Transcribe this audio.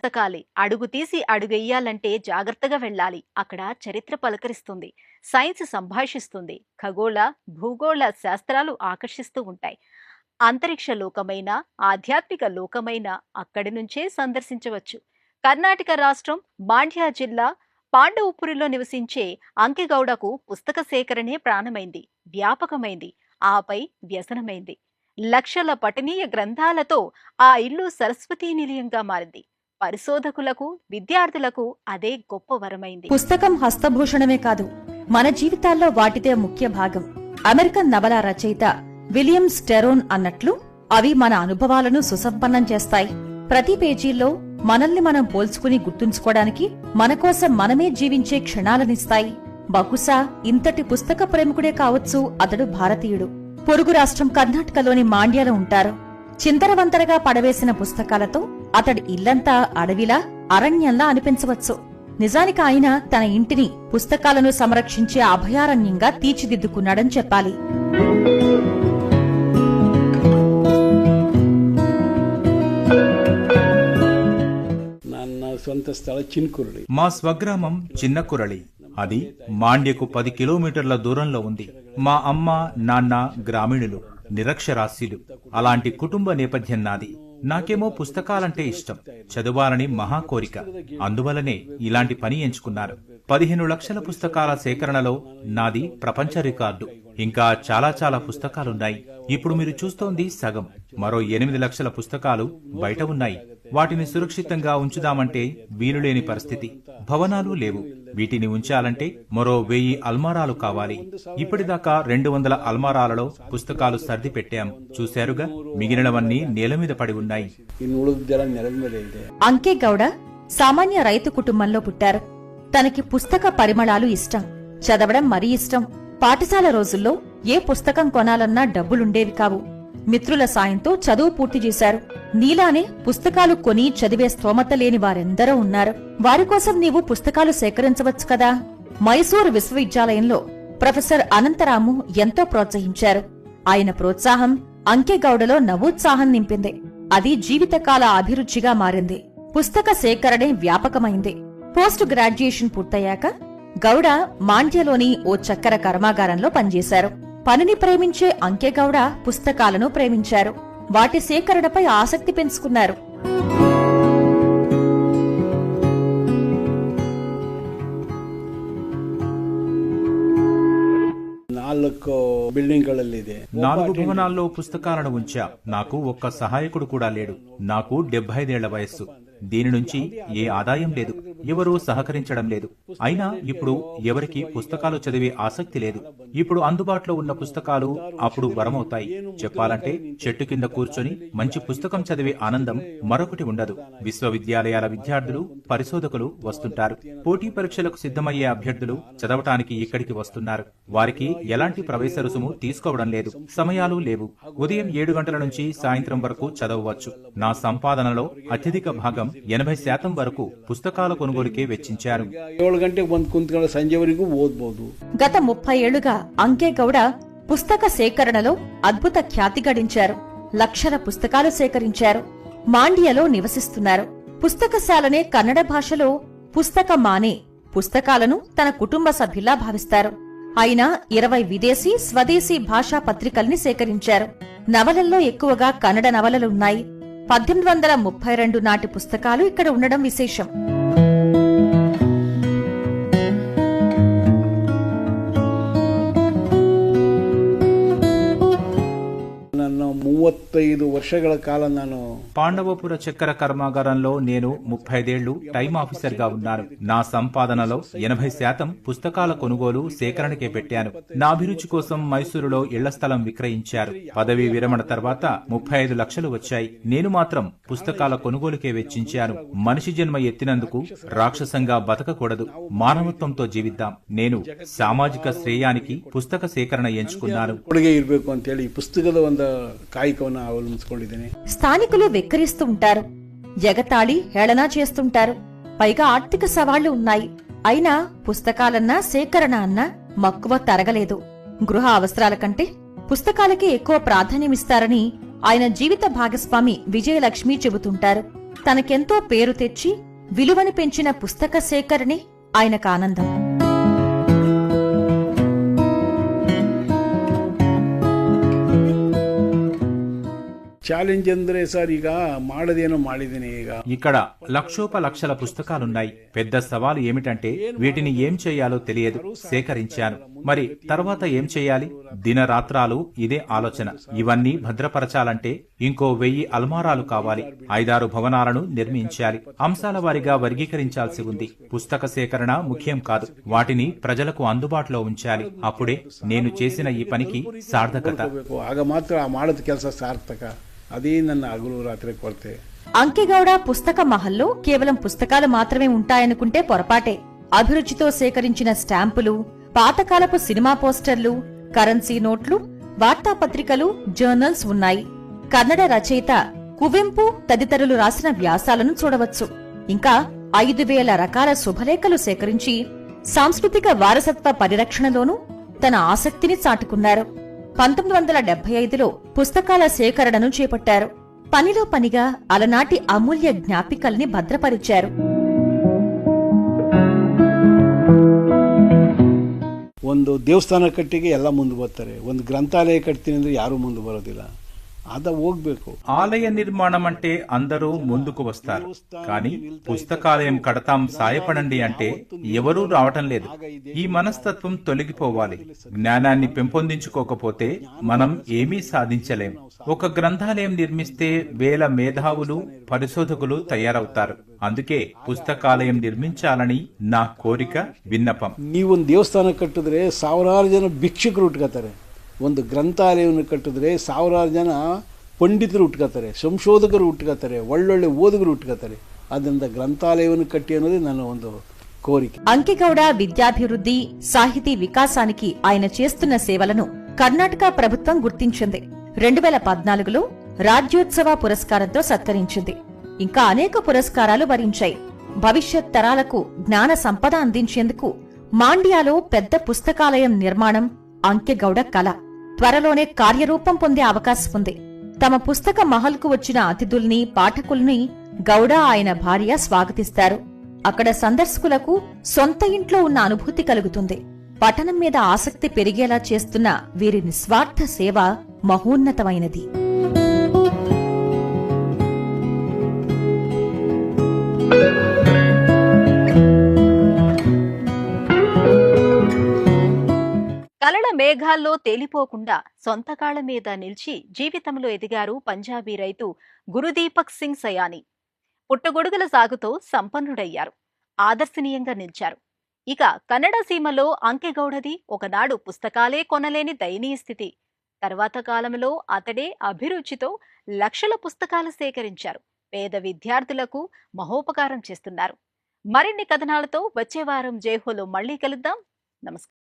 పుస్తకాలి అడుగు తీసి అడుగెయ్యాలంటే జాగ్రత్తగా వెళ్ళాలి. అక్కడ చరిత్ర పలకరిస్తుంది, సైన్స్ సంభాషిస్తుంది, ఖగోళ భూగోళ శాస్త్రాలు ఆకర్షిస్తూ ఉంటాయి. అంతరిక్ష లోకమైన, ఆధ్యాత్మిక లోకమైన అక్కడి నుంచే సందర్శించవచ్చు. కర్ణాటక రాష్ట్రం మాండ్య జిల్లా పాండవపురిలో నివసించే అంకెగౌడకు పుస్తక సేకరణే ప్రాణమైంది, వ్యాపకమైంది, ఆపై వ్యసనమైంది. లక్షల పఠనీయ గ్రంథాలతో ఆ ఇల్లు సరస్వతీ నిలయంగా మారింది. పరిశోధకులకు, విద్యార్థులకు అదే గొప్ప వరమైంది. పుస్తకం హస్తభూషణమే కాదు, మన జీవితాల్లో వాటిదే ముఖ్య భాగం. అమెరికన్ నవల రచయిత విలియం స్టెరోన్ అన్నట్లు అవి మన అనుభవాలను సుసంపన్నం చేస్తాయి. ప్రతి పేజీల్లో మనల్ని మనం పోల్చుకుని గుర్తుంచుకోవడానికి, మనకోసం మనమే జీవించే క్షణాలనిస్తాయి. బహుశా ఇంతటి పుస్తక ప్రేమికుడే కావచ్చు అతడు భారతీయుడు. పొరుగు రాష్ట్రం కర్ణాటకలోని మాండ్యాలో ఉంటారు. చిందరవందరగా పడవేసిన పుస్తకాలతో అతడి ఇల్లంతా అడవిలా, అరణ్యంలా అనిపించవచ్చు. నిజానికి ఆయన తన ఇంటిని పుస్తకాలను సంరక్షించే అభయారణ్యంగా తీర్చిదిద్దుకున్నాడని చెప్పాలి. మా స్వగ్రామం చిన్న కురళి. అది మాండ్యకు 10 కిలోమీటర్ల దూరంలో ఉంది. మా అమ్మ, నాన్న గ్రామీణులు, నిరక్షరాస్యులు. అలాంటి కుటుంబ నేపథ్యం నాది. నాకేమో పుస్తకాలంటే ఇష్టం, చదవాలని మహా కోరిక. అందువలనే ఇలాంటి పని ఎంచుకున్నారు. 15 లక్షల పుస్తకాల సేకరణలో నాది ప్రపంచ రికార్డు. ఇంకా చాలా పుస్తకాలున్నాయి. ఇప్పుడు మీరు చూస్తోంది సగం. మరో 8 లక్షల పుస్తకాలు బయట ఉన్నాయి. వాటిని సురక్షితంగా ఉంచుదామంటే వీలులేని పరిస్థితి. భవనాలు లేవు. వీటిని ఉంచాలంటే మరో 1000 అల్మారాలు కావాలి. ఇప్పటిదాకా 200 అల్మారాలలో పుస్తకాలు సర్ది పెట్టాం. చూశారుగా, మిగిలినవన్నీ నేల మీద పడి ఉన్నాయి. అంకెగౌడ సామాన్య రైతు కుటుంబంలో పుట్టారు. తనకి పుస్తక పరిమళాలు ఇష్టం, చదవడం మరీ ఇష్టం. పాఠశాల రోజుల్లో ఏ పుస్తకం కొనాలన్నా డబ్బులుండేవి కావు. మిత్రుల సాయంతో చదువు పూర్తి చేశారు. నీలానే పుస్తకాలు కొని చదివే స్తోమత లేని వారెందరో ఉన్నారు. వారి కోసం నీవు పుస్తకాలు సేకరించవచ్చు కదా. మైసూరు విశ్వవిద్యాలయంలో ప్రొఫెసర్ అనంతరాము ఎంతో ప్రోత్సహించారు. ఆయన ప్రోత్సాహం అంకెగౌడలో నవోత్సాహం నింపింది. అది జీవితకాల అభిరుచిగా మారింది. పుస్తక సేకరణే వ్యాపకమైంది. పోస్ట్ గ్రాడ్యుయేషన్ పూర్తయ్యాక గౌడ మాండ్యలోని ఓ చక్కెర కర్మాగారంలో పనిచేశారు. పనిని ప్రేమించే అంకెగౌడ పుస్తకాలను ప్రేమించారు. వాటి సేకరణపై ఆసక్తి పెంచుకున్నారు. నాలుగు భవనాల్లో పుస్తకాలను ఉంచా. నాకు ఒక్క సహాయకుడు కూడా లేడు. నాకు 75 ఏళ్ల వయస్సు. దీని నుంచి ఏ ఆదాయం లేదు. ఎవరూ సహకరించడం లేదు. అయినా ఇప్పుడు ఎవరికి పుస్తకాలు చదివే ఆసక్తి లేదు. ఇప్పుడు అందుబాటులో ఉన్న పుస్తకాలు అప్పుడు వరమవుతాయి. చెప్పాలంటే చెట్టు కింద కూర్చొని మంచి పుస్తకం చదివే ఆనందం మరొకటి ఉండదు. విశ్వవిద్యాలయాల విద్యార్థులు, పరిశోధకులు వస్తుంటారు. పోటీ పరీక్షలకు సిద్ధమయ్యే అభ్యర్థులు చదవటానికి ఇక్కడికి వస్తున్నారు. వారికి ఎలాంటి ప్రవేశ రుసుము తీసుకోవడం లేదు. సమయాలు లేవు. ఉదయం 7 గంటల నుంచి సాయంత్రం వరకు చదవవచ్చు. నా సంపాదనలో అత్యధిక భాగం 80% వరకు పుస్తకాల కొనుగోలుకే వెచ్చించారు. గత 30 ఏళ్లుగా అంకెగౌడ పుస్తక సేకరణలో అద్భుత ఖ్యాతి గడించారు. లక్షల పుస్తకాలు సేకరించారు. మాండ్యలో నివసిస్తున్నారు. పుస్తకశాలనే కన్నడ భాషలో పుస్తక మానే. పుస్తకాలను తన కుటుంబ సభ్యులా భావిస్తారు. ఆయన 20 విదేశీ, స్వదేశీ భాషా పత్రికల్ని సేకరించారు. నవలల్లో ఎక్కువగా కన్నడ నవలలున్నాయి. 1832 నాటి పుస్తకాలు ఇక్కడ ఉండడం విశేషం. నన్ను 35 ವರ್ಷಗಳ ಕಾಲ ನಾನು పాండవపుర చక్కెర కర్మాగారంలో నేను 35 ఏళ్లు టైం ఆఫీసర్ గా ఉన్నాను. నా సంపాదనలో 80% పుస్తకాల కొనుగోలు, సేకరణకే పెట్టాను. నా అభిరుచి కోసం మైసూరులో ఇళ్ల స్థలం విక్రయించారు. పదవీ విరమణ తర్వాత 35 లక్షలు వచ్చాయి. నేను మాత్రం పుస్తకాల కొనుగోలుకే వెచ్చించాను. మనిషి జన్మ ఎత్తినందుకు రాక్షసంగా బతకకూడదు. మానవత్వంతో జీవిద్దాం. నేను సామాజిక శ్రేయానికి పుస్తక సేకరణ ఎంచుకున్నాను. పుస్తకದ ಒಂದು ಕಾಯಕವನ್ನು ಅವಲಂಬಿಸಿಕೊಂಡಿದ್ದೇನೆ. స్థానికులు వెక్కిరిస్తూ ఉంటారు, ఎగతాళి, హేళన చేస్తుంటారు. పైగా ఆర్థిక సవాళ్లు ఉన్నాయి. అయినా పుస్తకాలన్నా, సేకరణ అన్నా మక్కువ తరగలేదు. గృహ అవసరాల కంటే పుస్తకాలకే ఎక్కువ ప్రాధాన్యమిస్తారని ఆయన జీవిత భాగస్వామి విజయలక్ష్మి చెబుతుంటారు. తనకెంతో పేరు తెచ్చి విలువని పెంచిన పుస్తక సేకరణే ఆయనకు ఆనందం. ಚಾಲೆಂಜ್ ಅಂದ್ರೆ ಸರ್ ಈಗ ಮಾಡದೇನೋ ಮಾಡಿದ್ದೀನಿ ಈಗ. ఇక్కడ లక్షల పుస్తకాలున్నాయి. పెద్ద సవాలు ఏమిటంటే వీటిని ఏం చేయాలో తెలియదు. సేకరించాను, మరి తర్వాత ఏం చేయాలి? దినరాత్రాలు ఇదే ఆలోచన. ఇవన్నీ భద్రపరచాలంటే ఇంకో 1000 అల్మారాలు కావాలి. 5-6 భవనాలను నిర్మించాలి. అంశాల వారీగా వర్గీకరించాల్సి ఉంది. పుస్తక సేకరణ ముఖ్యం కాదు, వాటిని ప్రజలకు అందుబాటులో ఉంచాలి. అప్పుడే నేను చేసిన ఈ పనికి సార్థకత. ಆಗ ಮಾತ್ರ ಆ ಮಾಡಿದ ಕೆಲಸ ಸಾರ್ಥಕ. అదే నన్ను అగులు రాత్రి కొరతే. అంకెగౌడ పుస్తక మహల్లో కేవలం పుస్తకాలు మాత్రమే ఉంటాయనుకుంటే పొరపాటే. అభిరుచితో సేకరించిన స్టాంపులు, పాతకాలపు సినిమా పోస్టర్లు, కరెన్సీ నోట్లు, వార్తాపత్రికలు, జర్నల్స్ ఉన్నాయి. కన్నడ రచయిత కువెంపు తదితరులు రాసిన వ్యాసాలను చూడవచ్చు. ఇంకా 5000 రకాల శుభలేఖలు సేకరించి సాంస్కృతిక వారసత్వ పరిరక్షణలోనూ తన ఆసక్తిని చాటుకున్నారు. 1975లో పుస్తకాల సేకరణను చేపట్టారు. పనిలో పనిగా అలనాటి అమూల్య జ్ఞాపికల్ని భద్రపరిచారు. ಒಂದು ದೇವಸ್ಥಾನ ಕಟ್ಟಿಗೆ ಎಲ್ಲ ಮುಂದೆ ಬರ್ತಾರೆ. ಒಂದು ಗ್ರಂಥಾಲಯ ಕಟ್ತೀನಿ ಅಂದ್ರೆ ಯಾರು ಮುಂದೆ ಬರೋದಿಲ್ಲ. ಅದ ಹೋಗ್ಬೇಕು. ఆలయ నిర్మాణం అంటే అందరూ ముందుకు వస్తారు, కానీ పుస్తకాలయం కడతాం సాయపడండి అంటే ఎవరూ రావటం లేదు. ఈ మనస్తత్వం తొలగిపోవాలి. జ్ఞానాన్ని పెంపొందించుకోకపోతే మనం ఏమీ సాధించలేం. ఒక గ్రంథాలయం నిర్మిస్తే 1000 మేధావులు, పరిశోధకులు తయారవుతారు. అందుకే పుస్తకాలయం నిర్మించాలని నా కోరిక, విన్నపం. ನೀವೊಂದು ದೇವಸ್ಥಾನ ಕಟ್ಟಿದ್ರೆ 1000 ಜನ ಭಿಕ್ಷುಕರು ಉಟ್ಕೋತಾರೆ. ಒಂದು ಗ್ರಂಥಾಲಯವನ್ನು ಕಟ್ಟಿದ್ರೆ 1000 ಜನ ಪಂಡಿತರು ಉಟ್ಕೋತಾರೆ, ಸಂಶೋಧಕರು ಉಟ್ಕೋತಾರೆ, ಒಳ್ಳೊಳ್ಳೆ ಓದುಗರು ಉಟ್ಕೋತಾರೆ. ಅದರಿಂದ ಗ್ರಂಥಾಲಯವನ್ನು ಕಟ್ಟಿ ಅನ್ನೋದೇ ನನ್ನ ಒಂದು కోరిక. అంకెగౌడ విద్యాభివృద్ధి, సాహితీ వికాసానికి ఆయన చేస్తున్న సేవలను కర్ణాటక ప్రభుత్వం గుర్తించింది. 2014లో రాజ్యోత్సవ పురస్కారంతో సత్కరించింది. ఇంకా అనేక పురస్కారాలు వరించాయి. భవిష్యత్ తరాలకు జ్ఞాన సంపద అందించేందుకు మాండ్యాలో పెద్ద పుస్తకాలయం నిర్మాణం అంకెగౌడ కల. త్వరలోనే కార్యరూపం పొందే అవకాశం ఉంది. తమ పుస్తక మహల్కు వచ్చిన అతిథుల్ని, పాఠకుల్ని గౌడ, ఆయన భార్య స్వాగతిస్తారు. అక్కడ సందర్శకులకు సొంత ఇంట్లో ఉన్న అనుభూతి కలుగుతుంది. పఠనం మీద ఆసక్తి పెరిగేలా చేస్తున్న వీరి నిస్వార్థ సేవ మహోన్నతమైనది. కలల మేఘాల్లో తేలిపోకుండా సొంత కాళ్ల మీద నిలిచి జీవితంలో ఎదిగారు పంజాబీ రైతు గురుదీపక్ సింగ్ సయానీ. పుట్టగొడుగుల సాగుతో సంపన్నుడయ్యారు. ఆదర్శనీయంగా నిలిచారు. ఇక కన్నడ సీమలో అంకెగౌడది ఒకనాడు పుస్తకాలే కొనలేని దయనీయ స్థితి. తర్వాత కాలంలో అతడే అభిరుచితో లక్షల పుస్తకాలు సేకరించారు. పేద విద్యార్థులకు మహోపకారం చేస్తున్నారు. మరిన్ని కథనాలతో వచ్చే వారం జైహోలో మళ్లీ కలుద్దాం. నమస్కారం.